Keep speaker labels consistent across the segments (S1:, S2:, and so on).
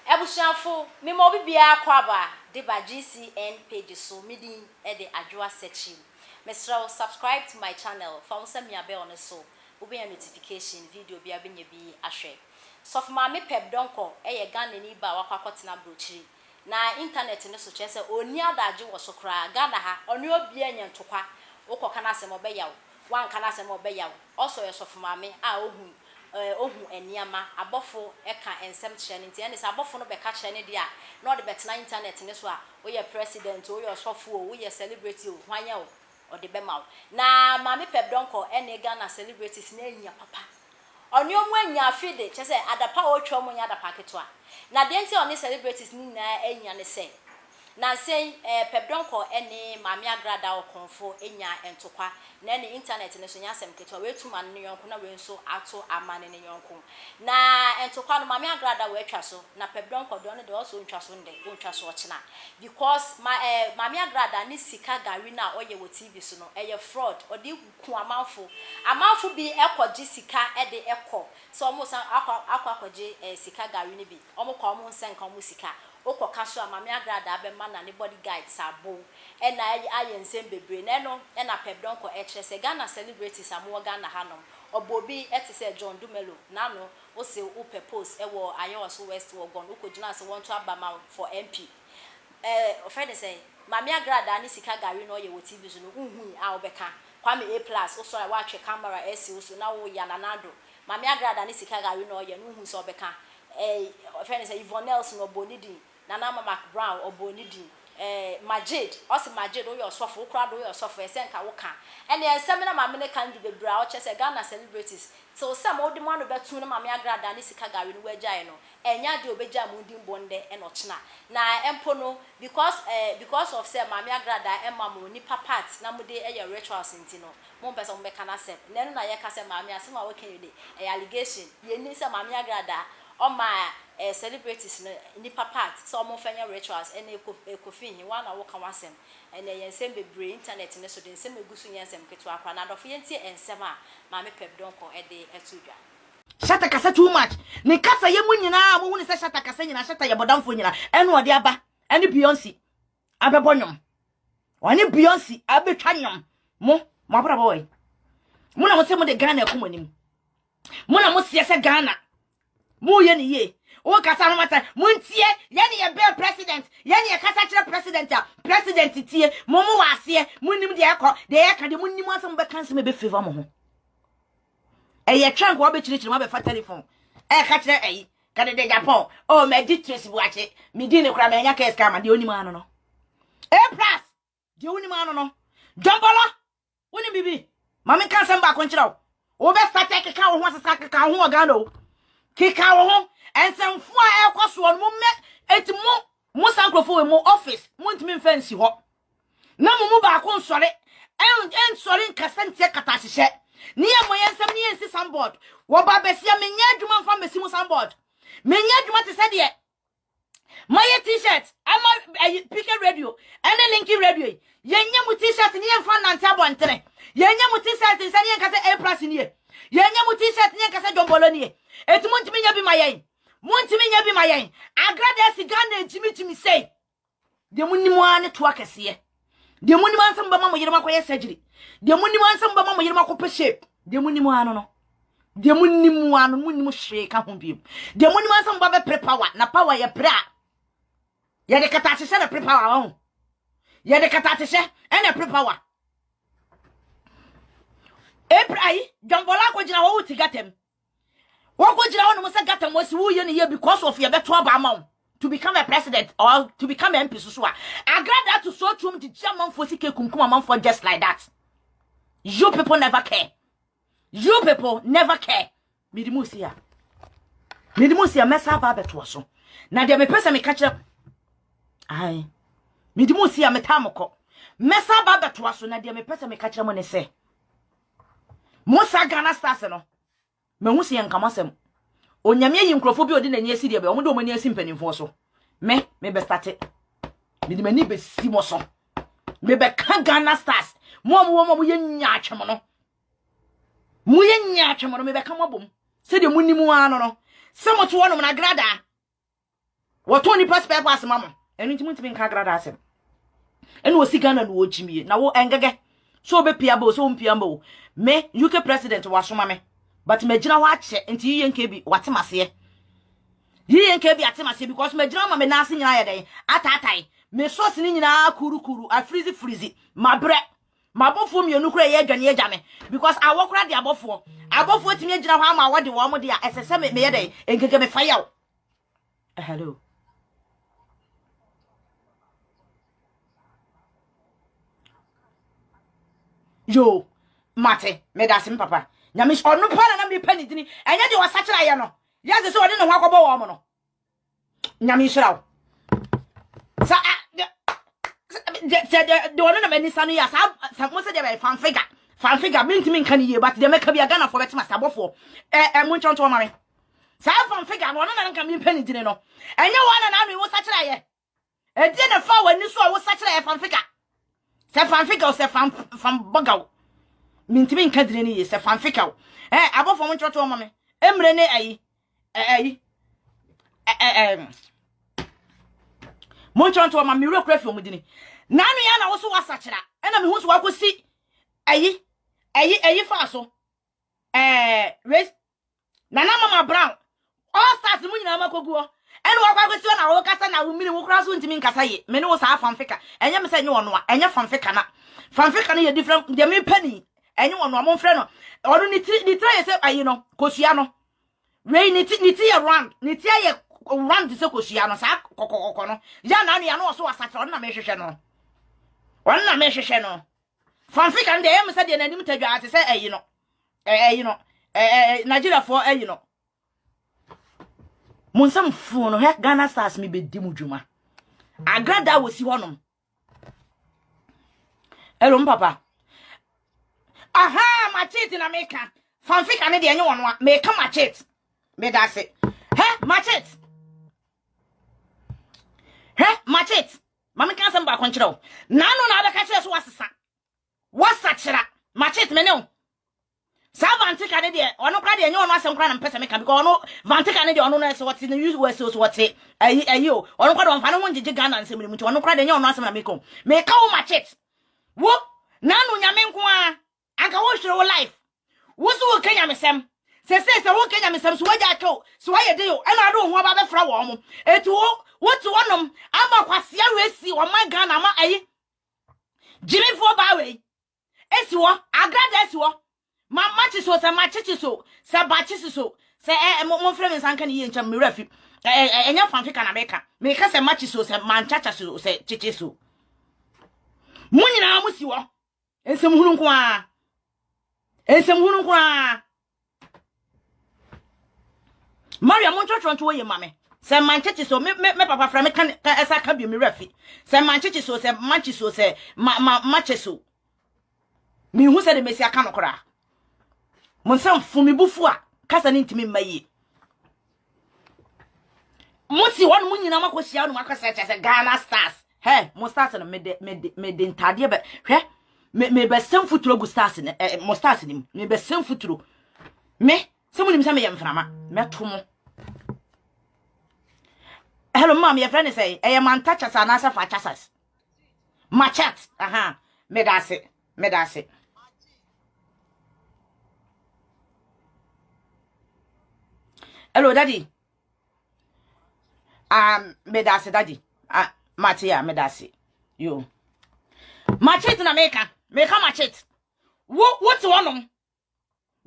S1: Ebusuafo me mo bibia kwaba de ba GCN page so midi e de adwoa search. Mesra subscribe to my channel. Fa unsa mi abe on so. Obe notification video bia benya bi ahwe. So for ma me pep donko ye Ghana ni ba wakwakotena brochiri. Na internet ne so chese oni adaje wo so kra Ghana ha oni obi anya ntokwa. Wokoka na asem obeyawo. Wan kana asem obeyawo. Also ye so for ma me a ohun eniama abofo eka ensem kire nti ene se abofo no beka kire ne dia na ode betena internet ne so a wo ye president wo ye osofo wo ye celebrity wo hwanya wo ode be mawo na mama pep donko ene Ghana celebrities na enya papa oni omu enya afide che se adapa wo twa omu nya adapa keto a na de nti oni celebrities ni na enya ne se na say pep donko ene mama agrada okonfo enya entokwa na ene internet ne so nya asem keto we tuma ne yonko na we nso ato amane ne yonko na entokwa no mama agrada we atwa so na pep donko do ne de also ntwa so nde ntwa so ochina because mama agrada ni sika gari na oye wo TV so no eye fraud odi ku amanfo bi ekoji sika e de ekọ so omo san akwaje sika gari ni bi omo ko omo nsenka omo sika okoka so amame agrada abema na ne bodyguard sabo e na ayensem bebre na no e na pep donko e kire se Ghana celebrities amo Ghana hanom obobi etise John Dumelo na no o se o purpose e wo ayewo west wo gon ukojina se want to abama for MP friend say mame agrada ni sika gari no ye wo TV so no unhu a obeka kwame A+ o so wa twe camera esi so na wo ya nanado mame agrada ni sika gari no ye no unhu so obeka friend say Ivonels no bonidi Nana Mama Brown obonidi Majid osi Majid o your sofo ukra do your sofo esenka woka ene ensem na mama ne kan di bebra o chese Ghana celebrities so some odi mo no betu na mama agrada ni sika gari no wagyae no enya de obeja mu ndi mbonde e no chena na empo no because of say mama agrada emma mo ni papat na mo de e rituals ntino mo mpesa mo beka na sep na no na ye ka se mama asem a wokan de allegation ye ni se mama agrada o ma celebrities ni papat so mo fanya rituals ene ekofin one na woka wasem ene yensem bebre internet ne so de nsem egusu yensem keto akwa na dofo yenti ensem a ma me pep donko e de etudwa
S2: shata kasa too much ne kasa ye munyina mo woni se shata kasa nyina shata ye bodamfo nyina ene ode aba ene Beyonce abebonyom oni Beyonce abetwa nyom mo abra boy mo na mo se mo de Ghana ekomonim mo na mo se Ghana mo ye ni ye o kasa no mata muntie ye ni ye be president ye ni ye kasa kire president tie mo mo wase munnim de ekọ de ye ka de munnim asem be kanse me be favor mo ho ye twank wo be chirichiri mo be fa telephone ka kire ka de Japan o me di trace buache me di ne kura me nya ka scam de onim anu no A+ de onim anu no Jombolo woni bibi mama kanse mba ko nkira wo be start keka wo ho asesa keka ho Ghana o keka wo ho ensemfo a ekoso no mo me etimo mo sankrofo we mo office mo ntimi fancy ho na mo ba ko nsore nsore nkasa ntie kata hyehe ne ye mo yensem ne yensi sandboard wo ba besia menya adwuma mfa mesi mo sandboard menya adwuma te se de my t-shirt ama picket radio ene linky radio yenya mo t-shirt ne yemfa nante abontere yenya mo t-shirt se ne yenkasa A+ ne yenya mo t-shirt ne yenkasa Jombolo ne etimo ntimi nya bi mayen Montimi nya bi mayen agrada si Ghana ntimi say de munnimu ane to akese de munnimu ansam ba ma yirma ko surgery de munnimu ansam ba ma yirma ko shape de munnimu anu no de munnimu anu munnimu hwe ka ho bi de munnimu ansam ba be prepare na power ye pra ye de kata hye na prepare ho ye de kata hye ene prepare Ebrai Jombolo ko jina wo wuti gatem Wako jira wonu musa gata mo si wo ye ne ye because of your beto aba ma to become a president or to become an MP so agrada to so trum to chairman for sike kumkum man for just like that. You people never care. You people never care. Midimusia mesa ba beto so. Na de me pesa me kache ai. Midimusia metamoko. Mesa ba beto so na de me pesa me kache mo ne se. Musa Ghana stars no. Me hu se yankamasem onyame yi nkrofo bi odi na ni esi de be omo mani esi mpanimfo so me be start me de mani be si mo so me be ka Ghana stars mo ye nya atwem no mo ye nya atwem no me be ka mo bom se de munnimu ano no se mo to wono na grada What 20 spare pass mama. And it won't be Kagrada. And was Sigana no Jimmy. Now engage. So be piabo, so piambo. Me, UK president was mamma. But Majina watch until you and KB, what's my say? Ye and KB at Timasi because Majama me nursing I day. At that time, me sauce in kuru, I freezy, my bread. My both from your nuclear and ye jammy. Because I walk around the above four. Above what me know how my what the woman dear as a summit me a day and get me fire out. Hello. Yo, Mate, Medasim Papa. Yamish or no part and be penny, and yet you are such a lion. Yes, so I didn't walk about woman. Yamishra. The one of many sunny as some was a fan figure, mean to me can you, but they make a gunner for it, Master Buffo. And went on to mommy. Some fan figure, one of them can be penny dinner. And no one and I was such a lion. A dinner for when you saw was such a fan figure. Fan figure, from Buggle. Mean to me, Cadrini is a fan figure. Above from one to mommy. Emrene, Monchon to my miracle from within. Nani also was such a and I'm who's what we see. Faso. Race Nana Brown. All stars the Munamaco. And what was on our Cassan, I will mean who cross into me Casay. Many was half from Ficker, and you say no one, and you're from Ficana. From Ficana, different, the mere penny, and you want one friend. Or only try yourself, you know, Cosiano. Rain Nitia run, Nitia run to Socosiano, Sac, Cocono. Yanani, and also a Saturn, a measure channel. One a measure channel. From Ficker and the M said, and I didn't tell you to say, you know, Nigeria for, you know. Monsam phone he Ghana stars me be dimujuma. Agrada wo si honom. Hello papa. Aha, machete na meka. Fanfika ne de enye wono a meka machete. Me da se. He, machete. He, machete. Mama kan sem ba konchira wo. Na no na abeka kire so wasesa. Wasa kira. Machete me ne o. Sa vantika ne de ono kra de enye ono asem kra na mpese meka because ono vantika ne de ono na so what in use we so what ayo ono kra do mfa no ngege Ghana nsem mu nti ono kra de enye ono asem na meka meka wo machete wo na no nyame nko a anka wo hwere wo life wo so wo kanya mesem se wo kanya mesem so waja cho so waye de yo e na do ho aba be fra wo mo etu wo tu wonom ama kwase awesi wo ma Ghana ma ayi jimifo ba we esi wo agrada esi wo ma machi so se machi so se bachi so se mo frem nsanka ne ye ncha me rafi enya fanfika na meka se machi so se manchacha so se chichi so munyina amusi wo ensem hunu nko a Maria monchocho nto ye mame se manchachi so me papa fra me kan esa ka bi me rafi se manchachi so se machi so se machi so mi hu se de mesi aka no kora Monsam fumi bufu a kasa ni ntimi mayi Monsi won munyina makohia no makasa chese Ghana stars he mo stars no me de ntade be hwe me be sem futuro gu stars ne mo stars ni me be sem futuro me se munim se me yemframa me tomo hello mama your friend say e man touch us na sa fa chasas machat aha me dase Hello, daddy. Medasi, daddy. Matia, medasi. You. Machete na meka machete. What's one?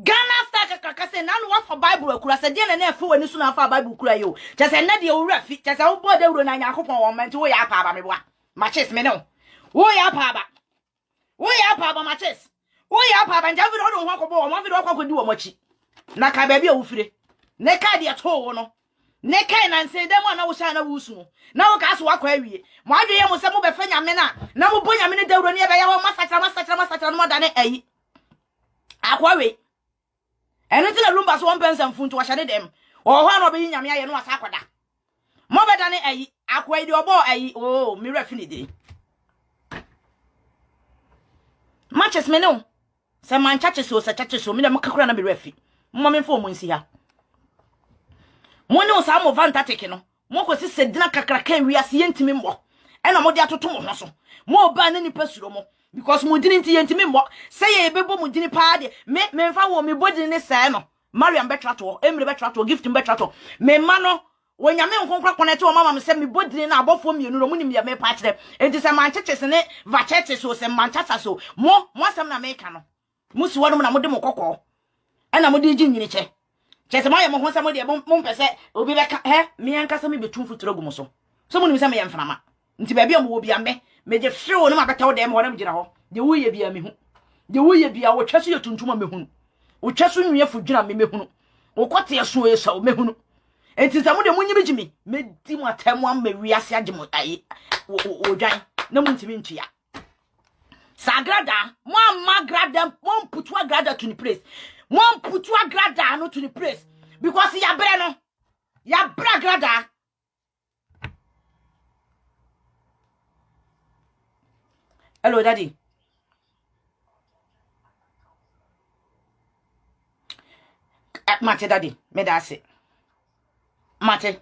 S2: Ghana star kakase nanu wa for Bible kura se de na na efu wani su na fa Bible kura yo. Chese na de owura fi. Chese wo bo de wuro na Yakobon wo menti wo ya pa ba me boa. Machete me no. Wo ya pa ba machete. Wo ya pa ba nja vi do ho akobo wo mo vi do akodi wo mochi. Na ka ba bia wo fire. Ne ka de to wo no ne kai na nse dem na wo sha na wusu na wo ka so akwa awie mo adwe mo se mo be fa nyame na mo bo nyame ne dawro ne be ya wo masatra no da ne ayi akwa we eno ti na lumba so won pensa mfuntu wa shade dem o ho na be nyame aye no asa akoda mo be da ne ayi akwa idi obo ayi oh mi refi ni de matches me no se man chache so mi na mo kakura na me refi mo me fo mo nsi ha Moni o sa mo vanta teke no mo ko se dina kakra kan wiase yentimi mo e na mo de atoto mo ho so mo ba na nipa suro mo because mo dini nti yentimi mo se ye bebo mo dini pa de me mfa wo me bodi ne se no Mariam betrato Emily betrato gift betrato me ma no wonyame nkonkra connect o mama me se me bodi na abofo mienu no munim ya me pa kire enti se manchechese ne vachete so se manchata so mo asem na me ka no musi wonu na mo de mo kokko e na mo de gi nyini che chese ma ye mo ho se mo de mo pese obi be ka he me yanka se me betum futuro gu mo so munim se me ye mframa nti ba bia mo wo bia me je fre no ma beta wo de mo na me gira ho de wo ye bia me hu de wo ye bia wo twese ye tuntuma me hu wo twese nwie fudwina me hu wo kote eso ye so me hu enti samu de munyi bigimi me di mo atemu am me wiase agemo ayi wo dwan na mu ntimi ntua sagrada mo amagrada mo putu agrada to the place mo putu agrada no to the place because ya bre no ya bra grada hello daddy mate daddy me da se mate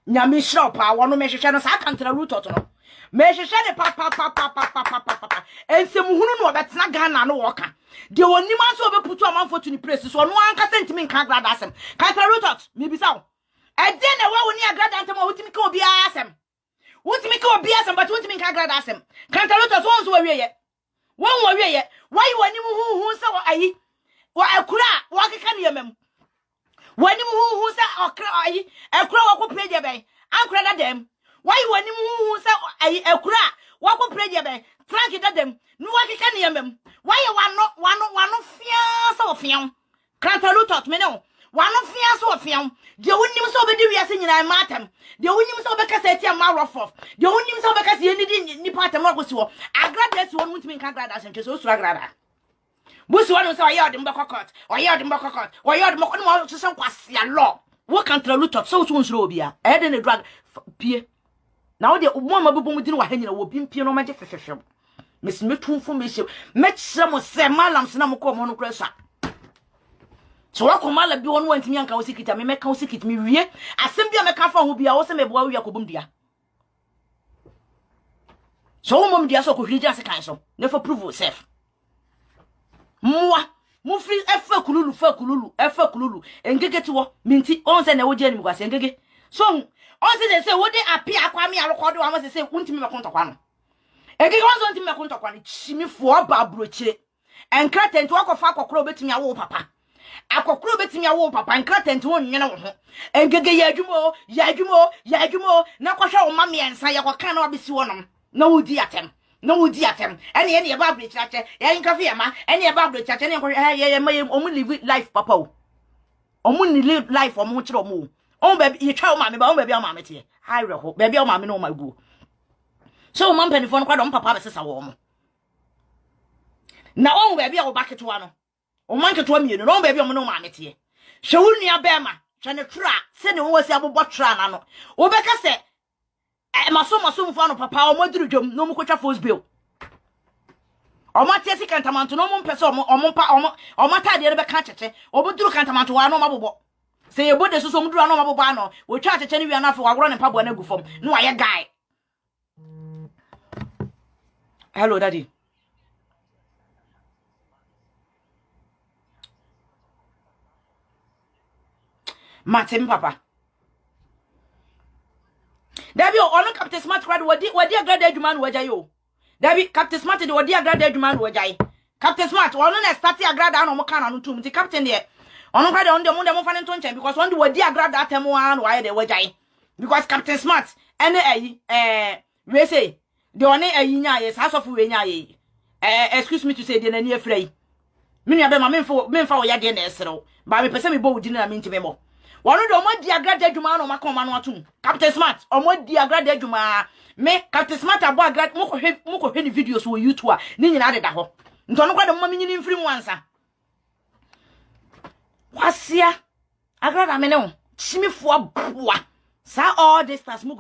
S2: nyame shop a wono me hwehwe no sa kantra root no me hwehwe ne pa ensem hunu no obetena Ghana no woka de onim aso obeputu amanfo to ni place so no anka sentimi nka grada asem kantra root me bisa wo e de na wa woni agrada antem wotimi ka obi asem wotimi ka obi asem but wotimi nka grada asem kantra root so won so wieye won wieye why woni mu hu se wo ayi wa akura wa keka ne yamam wani mu hu sa okra ayi ekura wako preje ben ankura da dem why wani mu hu sa ayi ekura wako preje ben frank da dem nu wakika ne yamam why wano fia sa ofian kranta lutot me no wano fia sa ofian de wonim sa obedi wiase nyina matam de wonim sa obekasa etia ma rofof de wonim sa obekasa yenidi ni patam akosi wo agrada si wonu ntimi kan agrada asem so sura agrada busi wanu say oyod mbakokot oyod mo no so sen kwase law wo kantra lutot so so nsuro obia e de ne drug pie na wo de mo ma bebo mudini wa hanyina wo pimpie no ma je fefefem mesi metumfo me hye me kire mo se malam se na mo ko mo no kra sa so wa ko mala bi wonu wantimi anka wo sikita me meka wo sikita me wie asem bia meka fa ho bia wo se me boa wi akobum dia so wo mom dia so ko hwija se kan so ne for prove yourself mu free efa kululu engegeti wo minti on se na wo jeni mkwase engege so on se wo de api akwa mi alokode wa mo se untimi me kontokwa no engege on so untimi me kontokwa ni chimifo ba brochire enkratent wo akofa akokoro obetimi awo papa akokoro obetimi awo papa enkratent wo nwene wo ho engege ya adwumo na kwahwa wo ma miensa ya kwaka na obesi wo no na wo di atem ene e ba chache ya nkafe ya ma ene e ba chache ne ye omu live life papa o omu ni live life omu kire omu o ba ye twa o ma me ba o ba bia o ma me tie hi reho ba bia o ma me no ma gu so o ma mpanifo no kwa do papa be sesa wo mo na o ba bia o ba ketewa no o ma ketewa mienu no o ba bia o no ma me tie hwe wo nua ba ma hwe ne tra se ne wo wasi abobɔ tra na no o be ka se maso mfa no papa o moduru dwom no mu kwatwa force bill o ma tie sika ntamanto no mu mpese o ma tade ne be ka cheche o boduru kantamanto wa no mabobɔ se ye bode so mu duru no mabobɔ ano wo twa cheche ne wi na afo wagoro ne pabo na gu fam no wa ye guy hello daddy Martin papa Dabi ono Captain Smart kwad wadi agrada adwuma no wagyaye o Dabi Captain Smart de wadi agrada adwuma no wagyaye Captain Smart ono na start agrada no mo kana no tum ti captain de ono kwad on de mo fa ne to nchan because on de wadi agrada atemu an wa ye de wagyaye because Captain Smart ene ayi we say de one ayi nya ye sa sofu we nya ye excuse me to say de na ni afrai me nua be ma memfa wo ya de na esrew ba me pese me bo wudi na me ntime mo Wanu do mo di agrada adwuma no makoma no atum Captain Smart o mo di agrada adwuma me Captain Smart abo agrada mo ko hwe ni videos wo YouTube ni nyina de da ho nto no kwa de mo nyini mfiri mu ansa wasia agrada me ne ho chimifo aboa sa all distance mo